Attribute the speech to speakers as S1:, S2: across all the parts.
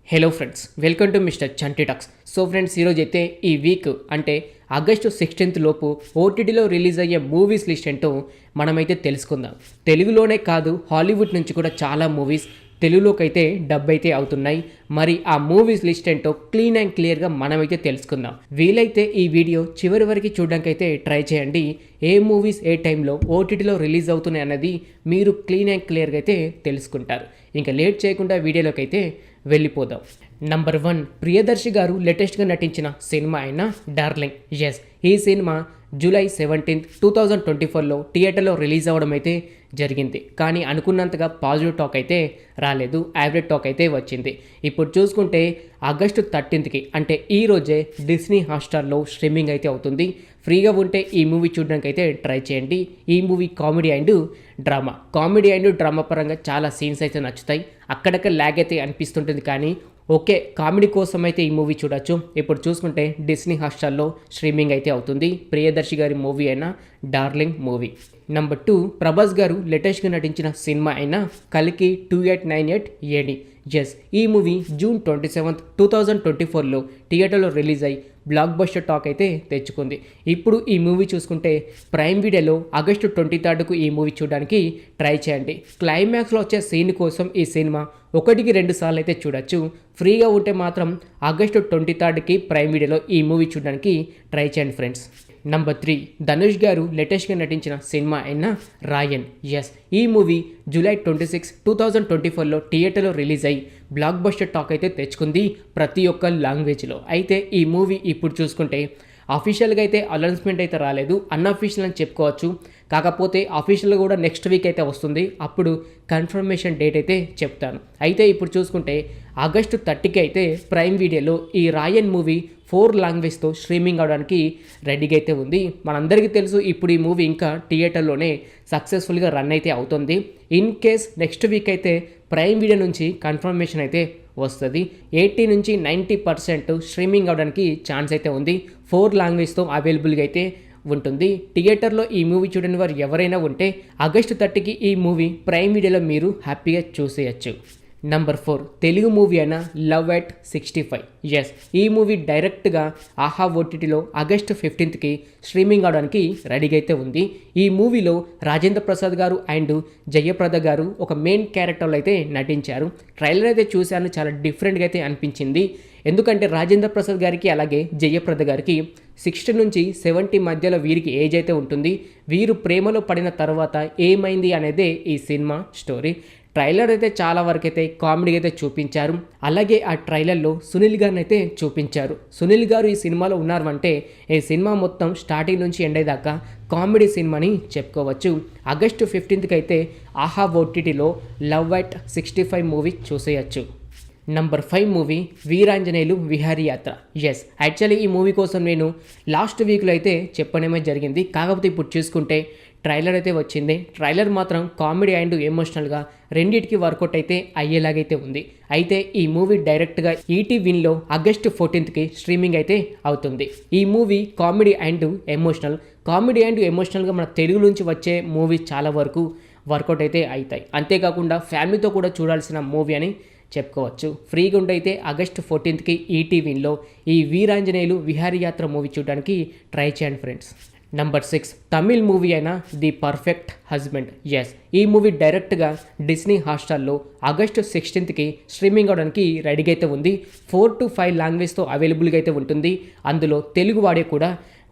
S1: Hello friends, welcome to mister Chanti talks. So friends, ఈరోజు అయితే ఈ వీక్ అంటే ఆగస్టు 16th లోపు ఓటీటీలో రిలీజ్ అయ్యే మూవీస్ లిస్ట్ ఏంటో మనమైతే తెలుసుకుందాం. తెలుగులోనే కాదు, హాలీవుడ్ నుంచి కూడా చాలా మూవీస్ తెలుగులోకి అయితే డబ్ అయితే అవుతున్నాయి. మరి ఆ మూవీస్ లిస్ట్ ఏంటో క్లీన్ అండ్ క్లియర్గా మనమైతే తెలుసుకుందాం. వీలైతే ఈ వీడియో చివరి వరకు చూడడానికి అయితే ట్రై చేయండి. ఏ మూవీస్ ఏ టైంలో ఓటీటీలో రిలీజ్ అవుతున్నాయి అన్నది మీరు క్లీన్ అండ్ క్లియర్గా అయితే తెలుసుకుంటారు. ఇంకా లేట్ చేయకుండా వీడియోలోకి అయితే వెళ్ళిపోదాం. నంబర్ 1, ప్రియదర్శి గారు లేటెస్ట్గా నటించిన సినిమా అయిన డార్లింగ్. ఎస్, ఈ సినిమా జూలై 17th 2024లో థియేటర్లో రిలీజ్ అవ్వడం అయితే జరిగింది. కానీ అనుకున్నంతగా పాజిటివ్ టాక్ అయితే రాలేదు, యావరేజ్ టాక్ అయితే వచ్చింది. ఇప్పుడు చూసుకుంటే ఆగస్టు 13th అంటే ఈ రోజే డిస్నీ హాట్స్టార్లో స్ట్రీమింగ్ అయితే అవుతుంది. ఫ్రీగా ఉంటే ఈ మూవీ చూడడానికి అయితే ట్రై చేయండి. ఈ మూవీ కామెడీ అండ్ డ్రామా పరంగా చాలా సీన్స్ అయితే నచ్చుతాయి. అక్కడక్కడ ల్యాగ్ అయితే అనిపిస్తుంటుంది, కానీ ఓకే, కామెడీ కోసం అయితే ఈ మూవీ చూడొచ్చు. ఇప్పుడు చూసుకుంటే డిస్నీ హాట్స్టార్లో స్ట్రీమింగ్ అయితే అవుతుంది ప్రియదర్శి గారి మూవీ అయిన డార్లింగ్ మూవీ. నంబర్ 2, ప్రభాస్ గారు లేటెస్ట్గా నటించిన సినిమా అయిన కల్కి 2898 AD. ఎస్, ఈ మూవీ జూన్ 27th 2024లో థియేటర్లో రిలీజ్ అయ్యి బ్లాక్ బస్టర్ టాక్ అయితే తెచ్చుకుంది. ఇప్పుడు ఈ మూవీ చూసుకుంటే ప్రైమ్ వీడియోలో ఆగస్టు 23కు ఈ మూవీ చూడడానికి ట్రై చేయండి. క్లైమాక్స్లో వచ్చే సీన్ కోసం ఈ సినిమా 1-2 సార్లు అయితే చూడొచ్చు. ఫ్రీగా ఉంటే మాత్రం ఆగస్టు 23కి ప్రైమ్ వీడియోలో ఈ మూవీ చూడడానికి ట్రై చేయండి ఫ్రెండ్స్. నంబర్ 3, ధనుష్ గారు లేటెస్ట్గా నటించిన సినిమా అయిన రాయన్. ఎస్, ఈ మూవీ జూలై 26, 2024లో థియేటర్లో రిలీజ్ అయ్యి బ్లాక్ బస్టర్ టాక్ అయితే తెచ్చుకుంది ప్రతి ఒక్క లాంగ్వేజ్లో. అయితే ఈ మూవీ ఇప్పుడు చూసుకుంటే అఫీషియల్గా అయితే అనౌన్స్మెంట్ అయితే రాలేదు, అన్అఫీషియల్ అని చెప్పుకోవచ్చు. కాకపోతే అఫీషియల్గా కూడా నెక్స్ట్ వీక్ అయితే వస్తుంది. అప్పుడు కన్ఫర్మేషన్ డేట్ అయితే చెప్తాను. అయితే ఇప్పుడు చూసుకుంటే ఆగస్టు 30కి అయితే ప్రైమ్ వీడియోలో ఈ రాయన్ మూవీ 4 లాంగ్వేజ్తో స్ట్రీమింగ్ అవడానికి రెడీగా అయితే ఉంది. మనందరికీ తెలుసు, ఇప్పుడు ఈ మూవీ ఇంకా థియేటర్లోనే సక్సెస్ఫుల్గా రన్ అయితే అవుతుంది. ఇన్ కేస్ నెక్స్ట్ వీక్ అయితే ప్రైమ్ వీడియో నుంచి కన్ఫర్మేషన్ అయితే వస్తుంది. 80-90% స్ట్రీమింగ్ అవడానికి ఛాన్స్ అయితే ఉంది. 4 లాంగ్వేజ్తో అవైలబుల్గా అయితే ఉంటుంది. థియేటర్లో ఈ మూవీ చూడని వారు ఎవరైనా ఉంటే ఆగస్టు 30కి ఈ మూవీ ప్రైమ్ వీడియోలో మీరు హ్యాపీగా చూసేయచ్చు. నంబర్ 4, తెలుగు మూవీ అయిన లవ్ ఎట్ 65. ఎస్, ఈ మూవీ డైరెక్ట్గా ఆహా ఓటీటీలో ఆగస్టు 15కి స్ట్రీమింగ్ అవడానికి రెడీగా అయితే ఉంది. ఈ మూవీలో రాజేంద్ర ప్రసాద్ గారు అండ్ జయప్రద గారు ఒక మెయిన్ క్యారెక్టర్లో అయితే నటించారు. ట్రైలర్ అయితే చూశాను, చాలా డిఫరెంట్గా అయితే అనిపించింది. ఎందుకంటే రాజేంద్ర ప్రసాద్ గారికి అలాగే జయప్రద గారికి 60-70 మధ్యలో వీరికి ఏజ్ అయితే ఉంటుంది. వీరు ప్రేమలో పడిన తర్వాత ఏమైంది అనేదే ఈ సినిమా స్టోరీ. ట్రైలర్ అయితే చాలా వరకు అయితే కామెడీ అయితే చూపించారు. అలాగే ఆ ట్రైలర్లో సునీల్ గారిని అయితే చూపించారు. సునీల్ గారు ఈ సినిమాలో ఉన్నారు అంటే ఈ సినిమా మొత్తం స్టార్టింగ్ నుంచి ఎండ్ అయ్యేదాకా కామెడీ సినిమాని చెప్పుకోవచ్చు. ఆగస్టు 15కి అయితే ఆహా ఓటీటీలో లవ్ ఎట్ 65 మూవీ చూసేయచ్చు. Number 5 movie Veeranjaneyulu Vihari Yatra. Yes, actually ఈ మూవీ కోసం నేను లాస్ట్ వీక్లో అయితే చెప్పడమే జరిగింది. కాకపోతే ఇప్పుడు చూసుకుంటే ట్రైలర్ అయితే వచ్చింది. ట్రైలర్ మాత్రం కామెడీ అండ్ ఎమోషనల్గా రెండింటికి వర్కౌట్ అయితే అయ్యేలాగైతే ఉంది. అయితే ఈ మూవీ డైరెక్ట్గా ఈటీవీలో ఆగస్టు 14కి స్ట్రీమింగ్ అయితే అవుతుంది. ఈ మూవీ కామెడీ అండ్ ఎమోషనల్గా మన తెలుగు నుంచి వచ్చే మూవీ చాలా వరకు వర్కౌట్ అయితే అవుతాయి. అంతేకాకుండా ఫ్యామిలీతో కూడా చూడాల్సిన మూవీ అని చెప్పుకోవచ్చు. ఫ్రీగా ఉండైతే ఆగస్టు 14కి ఈటీవీలో ఈ వీరాంజనేయులు విహారీ యాత్ర మూవీ చూడడానికి ట్రై చేయండి ఫ్రెండ్స్. నంబర్ 6, తమిళ్ మూవీ అయిన ది పర్ఫెక్ట్ హస్బెండ్. ఎస్, ఈ మూవీ డైరెక్ట్గా డిస్నీ హాట్స్టార్లో ఆగస్టు 16కి స్ట్రీమింగ్ అవడానికి రెడీగా అయితే ఉంది. 4-5 లాంగ్వేజ్తో అవైలబుల్గా అయితే ఉంటుంది. అందులో తెలుగు వాడే కూడా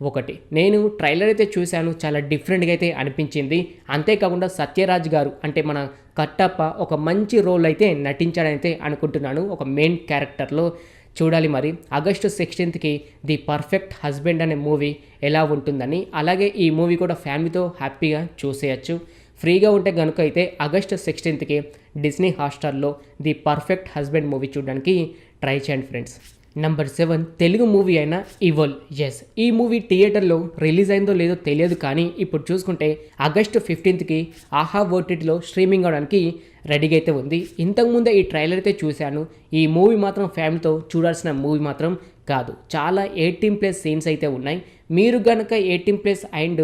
S1: ఒకటి. నేను ట్రైలర్ అయితే చూశాను, చాలా డిఫరెంట్గా అయితే అనిపించింది. అంతేకాకుండా సత్యరాజ్ గారు అంటే మన కట్టప్ప ఒక మంచి రోల్ అయితే నటించాడని అయితే అనుకుంటున్నాను, ఒక మెయిన్ క్యారెక్టర్లో. చూడాలి మరి ఆగస్టు 16కి ది పర్ఫెక్ట్ హస్బెండ్ అనే మూవీ ఎలా ఉంటుందని. అలాగే ఈ మూవీ కూడా ఫ్యామిలీతో హ్యాపీగా చూసేయచ్చు. ఫ్రీగా ఉంటే కనుక అయితే ఆగస్టు 16కి డిస్నీ హాట్స్టార్లో ది పర్ఫెక్ట్ హస్బెండ్ మూవీ చూడడానికి ట్రై చేయండి ఫ్రెండ్స్. నంబర్ 7, తెలుగు మూవీ అయిన ఈవోల్. ఎస్, ఈ మూవీ థియేటర్లో రిలీజ్ అయిందో లేదో తెలియదు, కానీ ఇప్పుడు చూసుకుంటే ఆగస్టు 15కి ఆహా ఓటీటీలో స్ట్రీమింగ్ అవడానికి రెడీగా అయితే ఉంది. ఇంతకుముందే ఈ ట్రైలర్ అయితే చూశాను. ఈ మూవీ మాత్రం ఫ్యామిలీతో చూడాల్సిన మూవీ మాత్రం కాదు, చాలా 18+ సీన్స్ అయితే ఉన్నాయి. మీరు గనక 18+ అండ్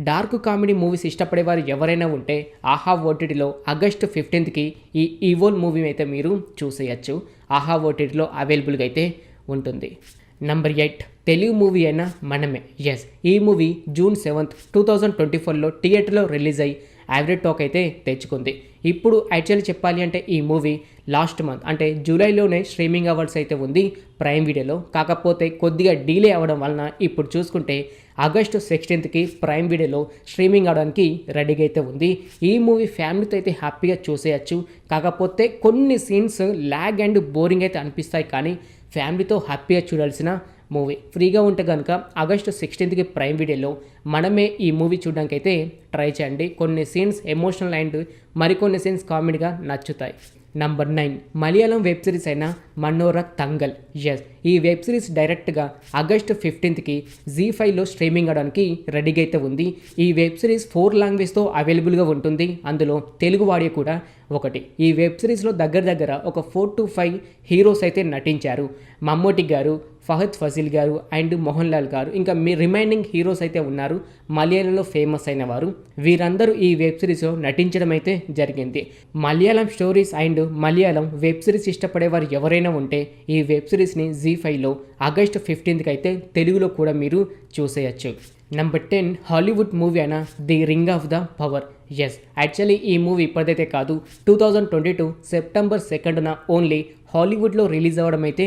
S1: డార్క్ కామెడీ మూవీస్ ఇష్టపడేవారు ఎవరైనా ఉంటే ఆహా ఓటీటీలో ఆగస్టు 15కి ఈ ఈవోల్ మూవీ అయితే మీరు చూసేయచ్చు. ఆహా ఓటీటీలో అవైలబుల్గా అయితే ఉంటుంది. నంబర్ 8 తెలుగు మూవీ అయిన మనమే. ఎస్, ఈ మూవీ జూన్ 7th 2024లో థియేటర్లో రిలీజ్ అయ్యి యావరేజ్ టాక్ అయితే తెచ్చుకుంది. ఇప్పుడు యాక్చువల్లీ చెప్పాలి అంటే ఈ మూవీ లాస్ట్ మంత్ అంటే జూలైలోనే స్ట్రీమింగ్ అవర్స్ అయితే ఉంది ప్రైమ్ వీడియోలో. కాకపోతే కొద్దిగా డిలే అవ్వడం వలన ఇప్పుడు చూసుకుంటే ఆగస్టు 16కి ప్రైమ్ వీడియోలో స్ట్రీమింగ్ అవడానికి రెడీగా అయితే ఉంది. ఈ మూవీ ఫ్యామిలీతో అయితే హ్యాపీగా చూసేయచ్చు. కాకపోతే కొన్ని సీన్స్ ల్యాగ్ అండ్ బోరింగ్ అయితే అనిపిస్తాయి, కానీ ఫ్యామిలీతో హ్యాపీగా చూడాల్సిన మూవీ. ఫ్రీగా ఉంటే కనుక ఆగస్టు 16కి ప్రైమ్ వీడియోలో మనమే ఈ మూవీ చూడడానికి అయితే ట్రై చేయండి. కొన్ని సీన్స్ ఎమోషనల్ అండ్ మరికొన్ని సీన్స్ కామెడీగా నచ్చుతాయి. నంబర్ 9 మలయాళం వెబ్ సిరీస్ అయిన మనోరక్ తంగల్. ఎస్, ఈ వెబ్ సిరీస్ డైరెక్ట్గా ఆగస్టు 15కి జీ5లో స్ట్రీమింగ్ అవడానికి రెడీగా అయితే ఉంది. ఈ వెబ్ సిరీస్ 4 లాంగ్వేజ్తో అవైలబుల్గా ఉంటుంది. అందులో తెలుగు వాడియో కూడా ఒకటి. ఈ వెబ్ సిరీస్లో దగ్గర ఒక 4 to 5 హీరోస్ అయితే నటించారు. మమ్మూటి గారు, ఫహద్ ఫసిల్ గారు అండ్ మోహన్ లాల్ గారు, ఇంకా మీ రిమైనింగ్ హీరోస్ అయితే ఉన్నారు మలయాళంలో ఫేమస్ అయిన వారు. వీరందరూ ఈ వెబ్ సిరీస్లో నటించడం అయితే జరిగింది. Malayalam stories and Malayalam web series ఇష్టపడేవారు ఎవరైనా ఉంటే ఈ వెబ్ సిరీస్ని జీ5లో ఆగస్టు 15కి అయితే తెలుగులో కూడా మీరు చూసేయచ్చు. నంబర్ 10 హాలీవుడ్ మూవీ అయిన the ring of the power. Yes, actually ఈ మూవీ ఇప్పటిదైతే కాదు, 2022 సెప్టెంబర్ 2న ఓన్లీ హాలీవుడ్లో రిలీజ్ అవ్వడం అయితే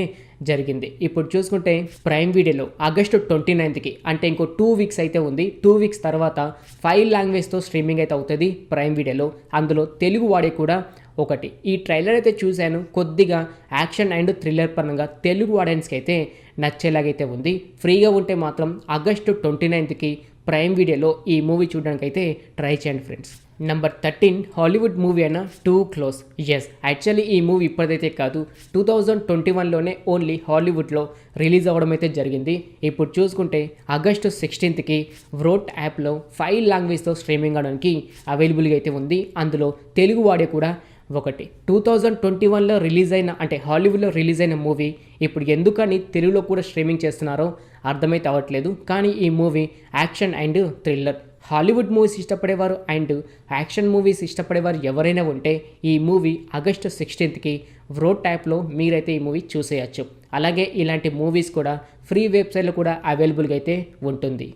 S1: జరిగింది. ఇప్పుడు చూసుకుంటే ప్రైమ్ వీడియోలో ఆగస్టు 29కి అంటే ఇంకో 2 వీక్స్ అయితే ఉంది. 2 వీక్స్ తర్వాత 5 లాంగ్వేజ్తో స్ట్రీమింగ్ అయితే అవుతుంది ప్రైమ్ వీడియోలో. అందులో తెలుగు వాడే కూడా ఒకటి. ఈ ట్రైలర్ అయితే చూశాను, కొద్దిగా యాక్షన్ అండ్ థ్రిల్లర్ పరంగా తెలుగు ఆడియన్స్కి అయితే నచ్చేలాగైతే ఉంది. ఫ్రీగా ఉంటే మాత్రం ఆగస్టు 29కి ప్రైమ్ వీడియోలో ఈ మూవీ చూడడానికి అయితే ట్రై చేయండి ఫ్రెండ్స్. నంబర్ 13 హాలీవుడ్ మూవీ అయిన టూ క్లోజ్. ఎస్, యాక్చువల్లీ ఈ మూవీ ఇప్పటిదైతే కాదు, 2021లోనే ఓన్లీ హాలీవుడ్లో రిలీజ్ అవ్వడం అయితే జరిగింది. ఇప్పుడు చూసుకుంటే ఆగస్టు 16కి వ్రోట్ యాప్లో 5 లాంగ్వేజ్తో స్ట్రీమింగ్ అవడానికి అవైలబుల్గా అయితే ఉంది. అందులో తెలుగు వాడే కూడా ఒకటి. 2021లో రిలీజ్ అయిన అంటే హాలీవుడ్లో రిలీజ్ అయిన మూవీ ఇప్పుడు ఎందుకని తెలుగులో కూడా స్ట్రీమింగ్ చేస్తున్నారో అర్థమైతే అవ్వట్లేదు. కానీ ఈ movie action and thriller. Hollywood movies ఇష్టపడేవారు అండ్ యాక్షన్ మూవీస్ ఇష్టపడేవారు ఎవరైనా ఉంటే ఈ మూవీ ఆగస్టు 16కి వ్రోట్ యాప్లో మీరైతే ఈ మూవీ చూసేయచ్చు. అలాగే ఇలాంటి మూవీస్ కూడా ఫ్రీ వెబ్సైట్లో కూడా అవైలబుల్గా అయితే ఉంటుంది.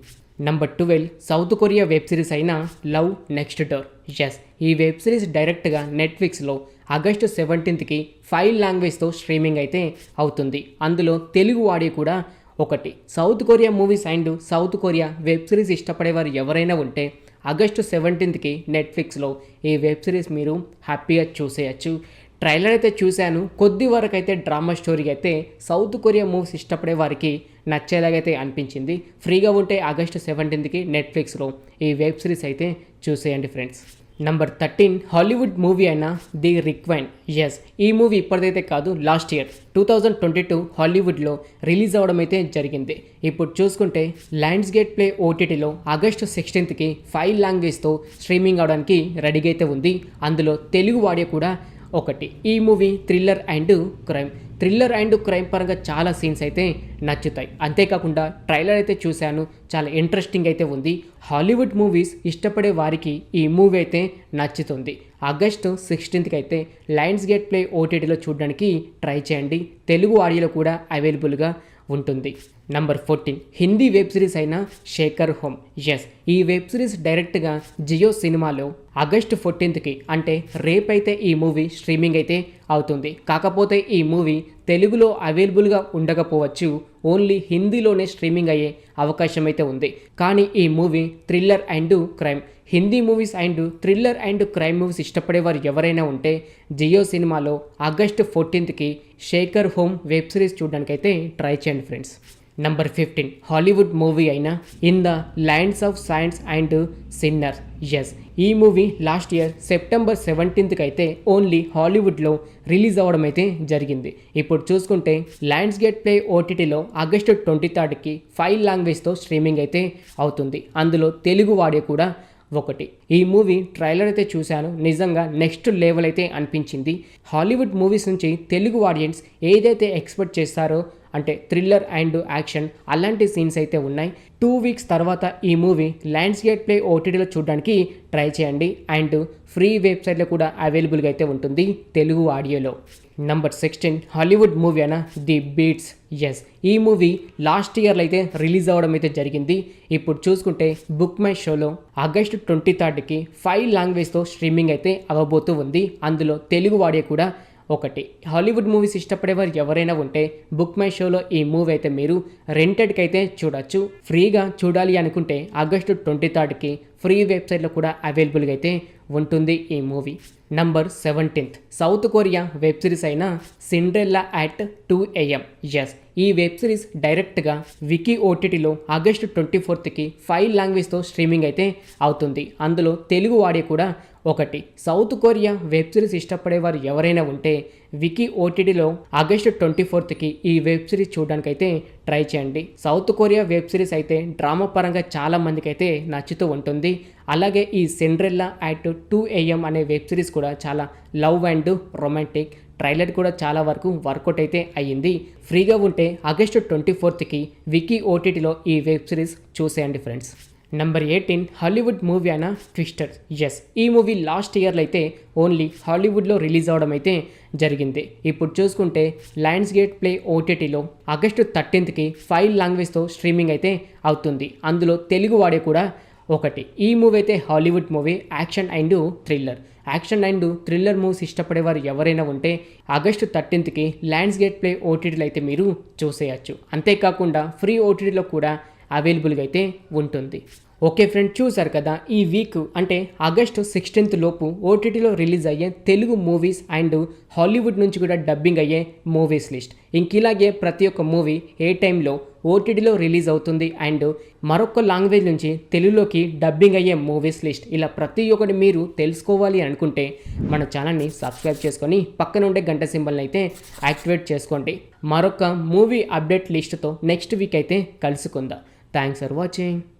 S1: Number 12 south Korea web series అయిన లవ్ నెక్స్ట్ డోర్. ఎస్, ఈ వెబ్ సిరీస్ డైరెక్ట్గా నెట్ఫ్లిక్స్లో ఆగస్టు 17కి 5 లాంగ్వేజ్తో స్ట్రీమింగ్ అయితే అవుతుంది. అందులో తెలుగు వాడే కూడా ఒకటి. South Korea movies and south Korea web series ఇష్టపడేవారు ఎవరైనా ఉంటే ఆగస్టు 17కి నెట్ఫ్లిక్స్లో ఈ వెబ్ సిరీస్ మీరు హ్యాపీగా చూసేయచ్చు. ట్రైలర్ అయితే చూశాను, కొద్ది వరకు అయితే డ్రామా స్టోరీ అయితే సౌత్ కొరియా మూవీస్ ఇష్టపడే వారికి నచ్చేలాగైతే అనిపించింది. ఫ్రీగా ఉంటే ఆగస్టు 17కి నెట్ఫ్లిక్స్లో ఈ వెబ్ సిరీస్ అయితే చూసేయండి ఫ్రెండ్స్. నంబర్ 13 హాలీవుడ్ మూవీ అయిన ది రిక్వైన్. ఎస్, ఈ మూవీ ఇప్పటిదైతే కాదు, లాస్ట్ ఇయర్ 2022 హాలీవుడ్లో రిలీజ్ అవ్వడం అయితే జరిగింది. ఇప్పుడు చూసుకుంటే లయన్స్ గేట్ ప్లే ఓటీటీలో ఆగస్టు 16కి 5 లాంగ్వేజ్తో స్ట్రీమింగ్ అవడానికి రెడీగా అయితే ఉంది. అందులో తెలుగు వాడే కూడా ఒకటి. ఈ మూవీ థ్రిల్లర్ అండ్ క్రైమ్ పరంగా చాలా సీన్స్ అయితే నచ్చుతాయి. అంతేకాకుండా ట్రైలర్ అయితే చూశాను, చాలా ఇంట్రెస్టింగ్ అయితే ఉంది. హాలీవుడ్ మూవీస్ ఇష్టపడే వారికి ఈ మూవీ అయితే నచ్చుతుంది. ఆగస్టు 16కి అయితే లయన్స్ గేట్ ప్లే ఓటీటీలో చూడడానికి ట్రై చేయండి. తెలుగు ఆడియోలో కూడా అవైలబుల్గా ఉంటుంది. నంబర్ 14 హిందీ వెబ్ సిరీస్ అయిన శేఖర్ హోమ్. ఎస్, ఈ వెబ్ సిరీస్ డైరెక్ట్గా జియో సినిమాలో ఆగస్టు 14కి అంటే రేపైతే ఈ మూవీ స్ట్రీమింగ్ అయితే అవుతుంది. కాకపోతే ఈ మూవీ తెలుగులో అవైలబుల్గా ఉండకపోవచ్చు, ఓన్లీ హిందీలోనే స్ట్రీమింగ్ అయ్యే అవకాశం అయితే ఉంది. కానీ ఈ movie thriller and crime, Hindi movies and thriller and crime movies ఇష్టపడేవారు ఎవరైనా ఉంటే జియో సినిమాలో ఆగస్టు 14కి శేఖర్ హోమ్ వెబ్ సిరీస్ చూడడానికి అయితే ట్రై చేయండి ఫ్రెండ్స్. నంబర్ 15 హాలీవుడ్ మూవీ అయిన in the lands of saints and sinners. Yes, ఈ మూవీ లాస్ట్ ఇయర్ సెప్టెంబర్ 17కి అయితే ఓన్లీ హాలీవుడ్లో రిలీజ్ అవ్వడం అయితే జరిగింది. ఇప్పుడు చూసుకుంటే లయన్స్ గేట్ ప్లే ఓటీటీలో ఆగస్టు 23కి 5 లాంగ్వేజ్తో స్ట్రీమింగ్ అయితే అవుతుంది. అందులో తెలుగు వాడే కూడా ఒకటి. ఈ మూవీ ట్రైలర్ అయితే చూశాను, నిజంగా నెక్స్ట్ లెవెల్ అయితే అనిపించింది. హాలీవుడ్ మూవీస్ నుంచి తెలుగు ఆడియన్స్ ఏదైతే ఎక్స్పెక్ట్ చేస్తారో అంటే థ్రిల్లర్ అండ్ యాక్షన్ అలాంటి సీన్స్ అయితే ఉన్నాయి. 2 వీక్స్ తర్వాత ఈ మూవీ లయన్స్ గేట్ ప్లే ఓటీటీలో చూడడానికి ట్రై చేయండి. అండ్ ఫ్రీ వెబ్సైట్లో కూడా అవైలబుల్గా అయితే ఉంటుంది తెలుగు ఆడియోలో. నంబర్ 16 హాలీవుడ్ మూవీ అయిన ది బీట్స్. ఎస్, ఈ మూవీ లాస్ట్ ఇయర్లో అయితే రిలీజ్ అవ్వడం అయితే జరిగింది. ఇప్పుడు చూసుకుంటే బుక్ మై షోలో ఆగస్టు 23కి 5 లాంగ్వేజ్తో స్ట్రీమింగ్ అయితే అవ్వబోతూ ఉంది. అందులో తెలుగు ఆడియో కూడా ఒకటి. హాలీవుడ్ మూవీస్ ఇష్టపడేవారు ఎవరైనా ఉంటే బుక్ మై షోలో ఈ మూవీ అయితే మీరు రెంటెడ్కి అయితే చూడొచ్చు. ఫ్రీగా చూడాలి అనుకుంటే ఆగస్టు 23కి ఫ్రీ వెబ్సైట్లో కూడా అవైలబుల్గా అయితే ఉంటుంది ఈ movie. Number 17 south Korea web series అయిన సిండ్రెల్లా అట్ 2 AM. ఎస్, ఈ వెబ్ సిరీస్ డైరెక్ట్గా వికీ ఓటీటీలో ఆగస్టు 24కి 5 లాంగ్వేజ్తో స్ట్రీమింగ్ అయితే అవుతుంది. అందులో తెలుగు ఆడియో కూడా ఒకటి. సౌత్ కొరియా వెబ్ సిరీస్ ఇష్టపడేవారు ఎవరైనా ఉంటే వికీ ఓటీటీలో ఆగస్టు 24కి ఈ వెబ్ సిరీస్ చూడడానికి అయితే ట్రై చేయండి. సౌత్ కొరియా వెబ్ సిరీస్ అయితే డ్రామా పరంగా చాలా మందికి అయితే నచ్చుతూ ఉంటుంది. అలాగే ఈ సిండ్రెల్లా అట్ 2 AM అనే వెబ్ సిరీస్ కూడా చాలా లవ్ అండ్ రొమాంటిక్. ట్రైలర్ కూడా చాలా వరకు వర్కౌట్ అయితే అయ్యింది. ఫ్రీగా ఉంటే ఆగస్టు 24కి వికీ ఓటీటీలో ఈ వెబ్ సిరీస్ చూసేయండి ఫ్రెండ్స్. నంబర్ 18 హాలీవుడ్ మూవీ అయిన ట్విస్టర్. ఎస్, ఈ మూవీ లాస్ట్ ఇయర్లో అయితే ఓన్లీ హాలీవుడ్లో రిలీజ్ అవ్వడం అయితే జరిగింది. ఇప్పుడు చూసుకుంటే లయన్స్ గేట్ ప్లే ఓటీటీలో ఆగస్టు 13కి 5 లాంగ్వేజ్తో స్ట్రీమింగ్ అయితే అవుతుంది. అందులో తెలుగు వాడే కూడా ఒకటి. ఈ మూవీ అయితే Hollywood movie action and thriller. Action and thriller movies ఇష్టపడేవారు ఎవరైనా ఉంటే ఆగస్టు 13కి లయన్స్ గేట్ ప్లే ఓటీటీలో అయితే మీరు చూసేయచ్చు. అంతేకాకుండా ఫ్రీ ఓటీటీలో కూడా అవైలబుల్గా అయితే ఉంటుంది. ఓకే ఫ్రెండ్, చూసారు కదా ఈ వీక్ అంటే ఆగస్టు 16 లోపు ఓటీటీలో రిలీజ్ అయ్యే తెలుగు మూవీస్ అండ్ హాలీవుడ్ నుంచి కూడా డబ్బింగ్ అయ్యే మూవీస్ లిస్ట్. ఇలాగే ప్రతి ఒక్క మూవీ ఏ టైంలో ఓటీటీలో రిలీజ్ అవుతుంది అండ్ మరొక లాంగ్వేజ్ నుంచి తెలుగులోకి డబ్బింగ్ అయ్యే మూవీస్ లిస్ట్, ఇలా ప్రతి ఒక్కటి మీరు తెలుసుకోవాలి అనుకుంటే మన ఛానల్ని సబ్స్క్రైబ్ చేసుకొని పక్కన ఉండే గంట సింబల్ని అయితే యాక్టివేట్ చేసుకోండి. మరొక మూవీ అప్డేట్ లిస్ట్తో నెక్స్ట్ వీక్ అయితే కలుసుకుందాం. Thanks for watching.